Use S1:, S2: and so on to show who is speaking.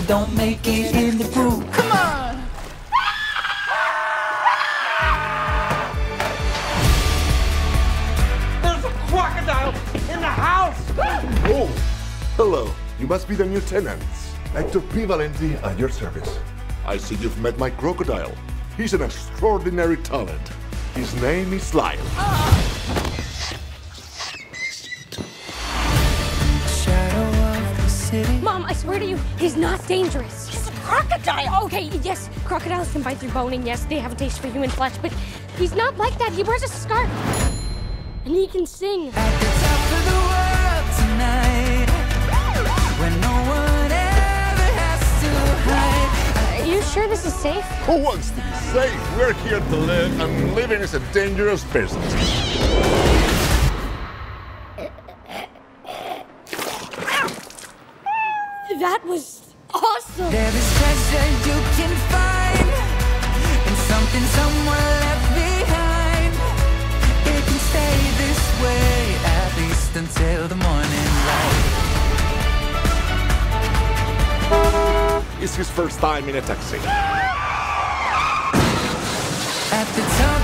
S1: don't make it in the group. Come on!
S2: There's a crocodile in the house!
S3: Oh, hello. You must be the new tenants. Actor P. Valenti at your service. I see you've met my crocodile. He's an extraordinary talent. His name is Lyle.
S4: Mom, I swear to you, he's not dangerous.
S5: He's a crocodile!
S4: Okay, yes, crocodiles can bite through bone, and yes, they have a taste for human flesh, but he's not like that. He wears a scarf. And he can sing.
S1: At the top of the world tonight, when no one ever has to hide.
S4: Are you sure this is safe?
S3: Who wants to be safe? We're here to live, and living is a dangerous business.
S4: That was awesome.
S1: There is treasure you can find, and something somewhere left behind. It can stay this way, at least until the morning light.
S3: It's his first time in a taxi.
S1: At the top